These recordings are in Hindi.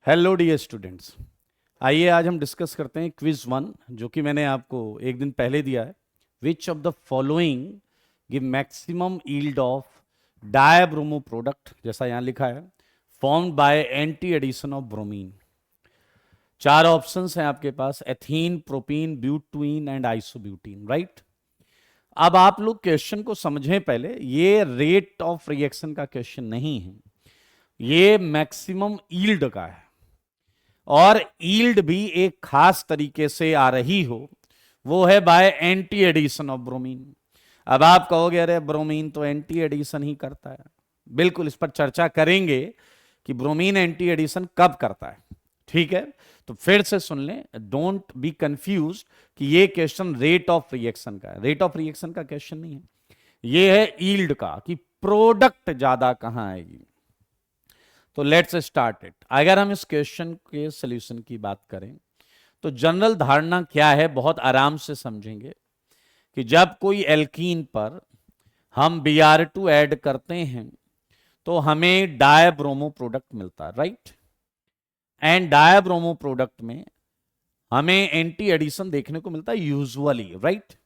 Hello dear students. आइए आज हम डिस्कस करते हैं क्विज वन, जो कि मैंने आपको एक दिन पहले दिया है। Which of the following give maximum yield of dibromo product, जैसा यहां लिखा है, formed by anti addition of bromine. चार ऑप्शंस हैं आपके पास: ethene, propene, butene and isobutene. Right. अब आप लोग क्वेश्चन को समझें पहले, ये रेट ऑफ रिएक्शन का क्वेश्चन नहीं है, ये मैक्सिमम यील्ड का है। और यील्ड भी एक खास तरीके से आ रही हो, वो है by anti addition of bromine. अब आप कहोगे अरे ब्रोमीन तो एंटी एडिशन ही करता है। बिल्कुल, इस पर चर्चा करेंगे कि ब्रोमीन एंटी एडिशन कब करता है। ठीक है, तो फिर से सुन लें, डोंट बी कंफ्यूज कि ये क्वेश्चन रेट ऑफ रिएक्शन का है। रेट ऑफ रिएक्शन का क्वेश्चन नहीं है, ये है यील्ड का, कि प्रोडक्ट ज्यादा कहां आएगी। तो लेट्स स्टार्ट इट। अगर हम इस क्वेश्चन के सॉल्यूशन की बात करें तो जनरल धारणा क्या है, बहुत आराम से समझेंगे कि जब कोई एल्कीन पर हम Br2 ऐड करते हैं तो हमें डायब्रोमो प्रोडक्ट मिलता है। राइट। एंड डायब्रोमो प्रोडक्ट में हमें एंटी एडिशन देखने को मिलता है यूजुअली। राइट।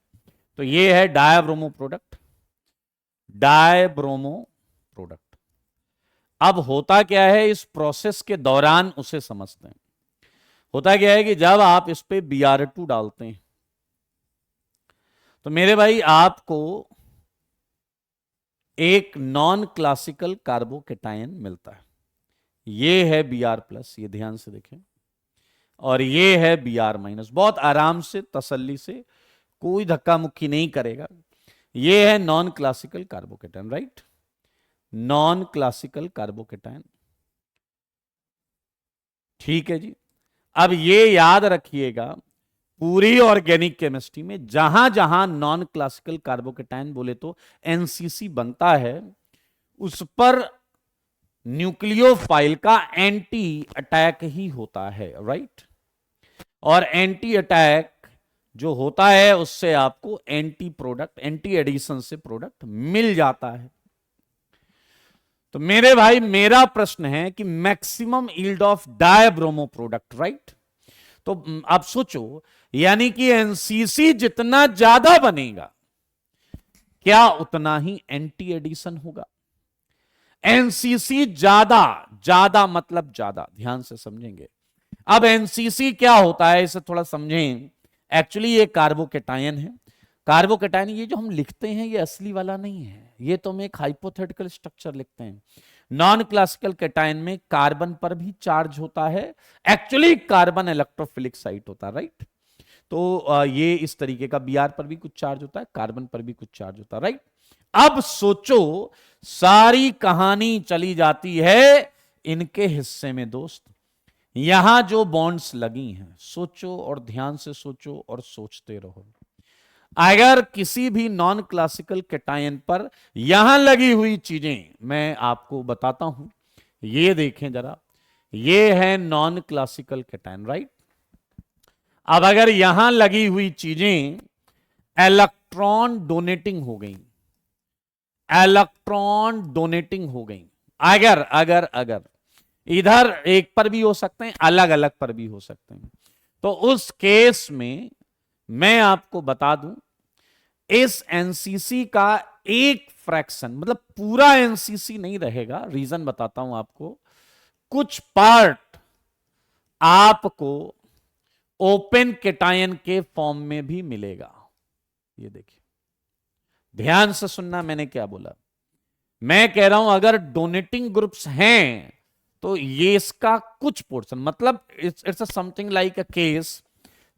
तो ये है डायब्रोमो प्रोडक्ट, डायब्रोमो प्रोडक्ट। अब होता क्या है इस प्रोसेस के दौरान, उसे समझते हैं। होता क्या है कि जब आप इस पे Br2 डालते हैं तो मेरे भाई आपको एक नॉन क्लासिकल कार्बोकेटायन मिलता है। ये है Br+, ये ध्यान से देखें, और ये है Br-। बहुत आराम से, तसल्ली से, कोई धक्का मुक्की नहीं करेगा। ये है non classical carbocation. Right, non classical carbocation. ठीक है जी। अब ये याद रखिएगा, पूरी ऑर्गेनिक केमिस्ट्री में जहां जहां नॉन क्लासिकल कार्बोकेटायन बोले तो एनसीसी बनता है, उस पर न्यूक्लियोफाइल का एंटी अटैक ही होता है। राइट। और एंटी अटैक जो होता है उससे आपको एंटी प्रोडक्ट, एंटी एडिशन से प्रोडक्ट मिल जाता है। तो मेरे भाई मेरा प्रश्न है कि maximum yield of dibromo product. Right. तो आप सोचो, यानी कि एनसीसी जितना ज्यादा बनेगा, क्या उतना ही एंटी एडिशन होगा। एनसीसी ज्यादा, ज्यादा मतलब ज्यादा, ध्यान से समझेंगे। अब एनसीसी क्या होता है इसे थोड़ा समझें। एक्चुअली ये कार्बोकेटायन है। कार्बोकेटायन ये जो हम लिखते हैं ये असली वाला नहीं है, ये तो हम एक हाइपोथेटिकल स्ट्रक्चर लिखते हैं। नॉन क्लासिकल केटायन में कार्बन पर भी चार्ज होता है, एक्चुअली कार्बन इलेक्ट्रोफिलिक साइट होता है। राइट। तो ये इस तरीके का Br पर भी कुछ चार्ज होता है, कार्बन पर भी कुछ चार्ज होता है। राइट। अब सोचो, सारी कहानी चली जाती है इनके हिस्से में दोस्त। यहां जो बॉन्ड्स लगी हैं, सोचो और ध्यान से सोचो और सोचते रहो। अगर किसी भी नॉन क्लासिकल केटायन पर यहां लगी हुई चीजें मैं आपको बताता हूं, ये देखें जरा, ये है नॉन क्लासिकल केटायन। राइट। अब अगर यहां लगी हुई चीजें इलेक्ट्रॉन डोनेटिंग हो गई, इलेक्ट्रॉन डोनेटिंग हो गई, अगर अगर अगर इधर एक पर भी हो सकते हैं, अलग अलग पर भी हो सकते हैं, तो उस केस में मैं आपको बता दूं, इस एनसीसी का एक फ्रैक्शन, मतलब पूरा एनसीसी नहीं रहेगा, रीजन बताता हूं आपको, कुछ पार्ट आपको ओपन केटायन के फॉर्म में भी मिलेगा। ये देखिए, ध्यान से सुनना मैंने क्या बोला। मैं कह रहा हूं अगर डोनेटिंग ग्रुप्स हैं तो ये इसका कुछ पोर्शन, मतलब it's something like a case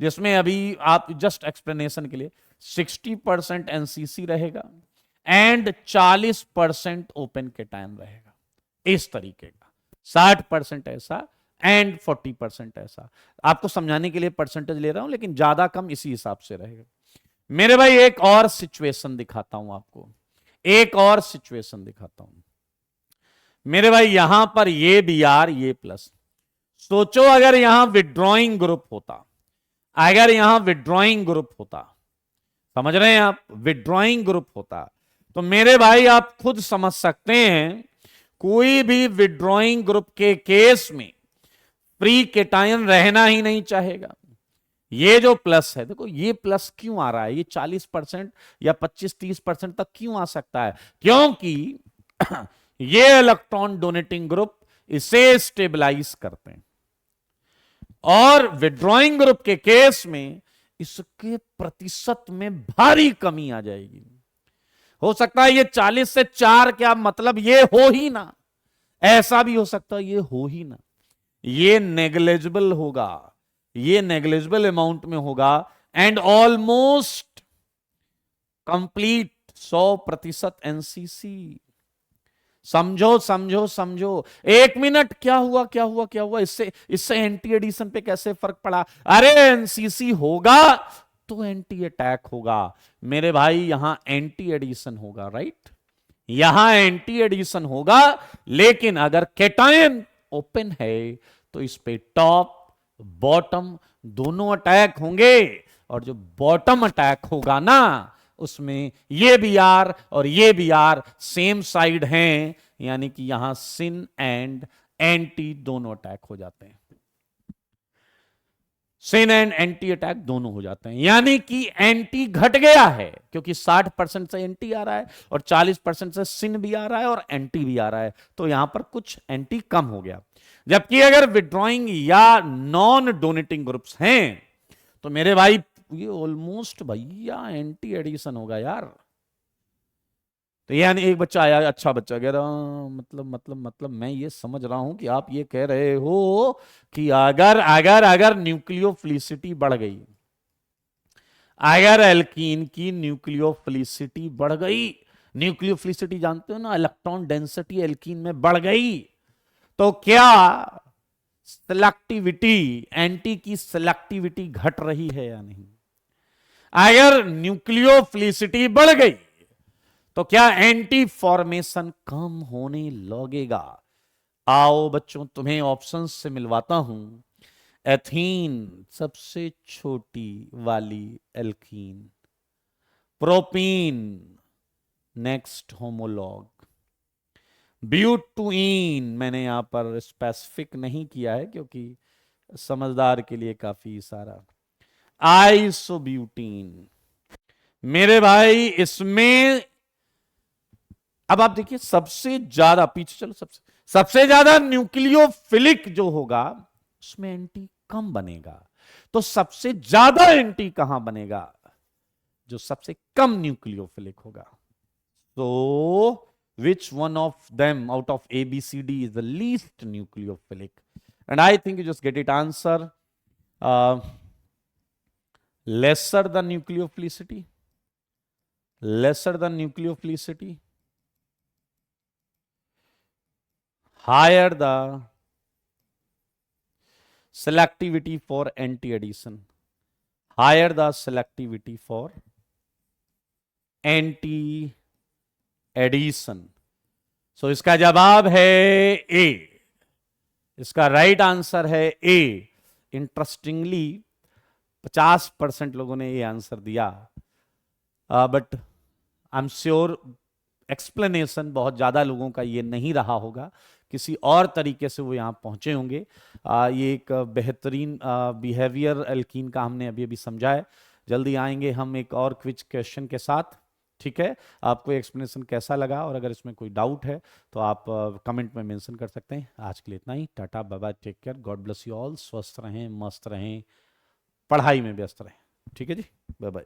जिसमें अभी आप जस्ट एक्सप्लेनेशन के लिए 60% एनसीसी रहेगा एंड 40% ओपन केटायन रहेगा, इस तरीके का। 60% ऐसा एंड 40% ऐसा। आपको समझाने के लिए परसेंटेज ले रहा हूं, लेकिन ज्यादा कम इसी हिसाब से रहेगा। मेरे भाई एक और सिचुएशन दिखाता हूं आपको, एक और सिचुएशन दिखाता हूं मेरे भाई। यहां पर ये Br, ये प्लस। सोचो अगर यहां विड्रॉइंग ग्रुप होता, अगर यहां विड्रॉइंग ग्रुप होता, समझ रहे हैं आप, विड्रॉइंग ग्रुप होता, तो मेरे भाई आप खुद समझ सकते हैं, कोई भी विड्रॉइंग ग्रुप के केस में फ्री केटायन रहना ही नहीं चाहेगा। ये जो प्लस है, देखो ये प्लस क्यों आ रहा है, ये 40% या 25-30% तक क्यों आ सकता है, क्योंकि ये इलेक्ट्रॉन डोनेटिंग ग्रुप इसे स्टेबलाइज करते हैं, और विड्रॉइंग ग्रुप के केस में इसके प्रतिशत में भारी कमी आ जाएगी। हो सकता है ये 40 से 4, क्या मतलब ये हो ही ना, ऐसा भी हो सकता है ये हो ही ना, ये नेग्लेजिबल होगा, ये नेग्लेजिबल अमाउंट में होगा, एंड ऑलमोस्ट कंप्लीट 100% एनसीसी। समझो समझो समझो, 1 मिनट, क्या हुआ क्या हुआ क्या हुआ, इससे इससे एंटी एडिशन पे कैसे फर्क पड़ा? अरे एनसीसी होगा तो एंटी अटैक होगा मेरे भाई, यहां एंटी एडिशन होगा, राइट, यहां एंटी एडिशन होगा, लेकिन अगर केटायन ओपन है तो इस पे टॉप बॉटम दोनों अटैक होंगे, और जो बॉटम अटैक होगा ना, उसमें ये बी आर और ये बी आर सेम साइड हैं, यानी कि यहां सिन एंड एंटी दोनों अटैक हो जाते हैं, सिन एंड एंटी अटैक दोनों हो जाते हैं, यानी कि एंटी घट गया है, क्योंकि 60% से एंटी आ रहा है और 40% से सिन भी आ रहा है और एंटी भी आ रहा है, तो यहां पर कुछ एंटी कम हो गया। जबकि अगर विड्रॉइंग या नॉन डोनेटिंग ग्रुप्स हैं तो मेरे भाई ये ऑलमोस्ट भैया एंटी एडिशन होगा यार। तो यानी एक बच्चा आया, अच्छा बच्चा कह रहा, मतलब मैं ये समझ रहा हूं कि आप ये कह रहे हो कि अगर अगर अगर न्यूक्लियोफिलिसिटी बढ़ गई, अगर एल्कीन की न्यूक्लियोफिलिसिटी बढ़ गई, न्यूक्लियोफिलिसिटी जानते हो ना, इलेक्ट्रॉन डेंसिटी एल्कीन में बढ़ गई, तो क्या सिलेक्टिविटी, एंटी की सिलेक्टिविटी घट रही है या नहीं? अगर न्यूक्लियोफिलिसिटी बढ़ गई तो क्या एंटी फॉर्मेशन कम होने लगेगा? आओ बच्चों, तुम्हें ऑप्शंस से मिलवाता हूं। एथीन सबसे छोटी वाली एल्कीन, प्रोपीन नेक्स्ट होमोलॉग, ब्यूटुइन मैंने यहां पर स्पेसिफिक नहीं किया है क्योंकि समझदार के लिए काफी सारा, आइसोब्यूटीन मेरे भाई, इसमें अब आप देखिए सबसे ज्यादा पीछे चलो, सबसे ज्यादा न्यूक्लियोफिलिक जो होगा उसमें एंटी कम बनेगा, तो सबसे ज्यादा एंटी कहां बनेगा? जो सबसे कम न्यूक्लियोफिलिक होगा। तो which one of them out of A, B, C, D is the least nucleophilic? And I think you just get it answer. Lesser the nucleophilicity, lesser the nucleophilicity, higher the selectivity for anti-addition, higher the selectivity for anti-addition. So इसका जवाब है ए, इसका राइट आंसर है ए। इंटरेस्टिंगली 50% लोगों ने ये आंसर दिया, but I am sure explanation बहुत ज्यादा लोगों का ये नहीं रहा होगा, किसी और तरीके से वो यहां पहुंचे होंगे। ये एक बेहतरीन बिहेवियर एल्कीन का हमने अभी अभी समझा है। जल्दी आएंगे हम एक और क्विज क्वेश्चन के साथ, ठीक है? आपको एक्सप्लेनेशन कैसा लगा, और अगर इसमें कोई डाउट है तो आप कमेंट में मेंशन कर सकते हैं। आज के लिए इतना ही, tata bye bye, take care, God bless you all, स्वस्थ रहें, मस्त रहें, पढ़ाई में व्यस्त रहें, ठीक है जी, बाय बाय।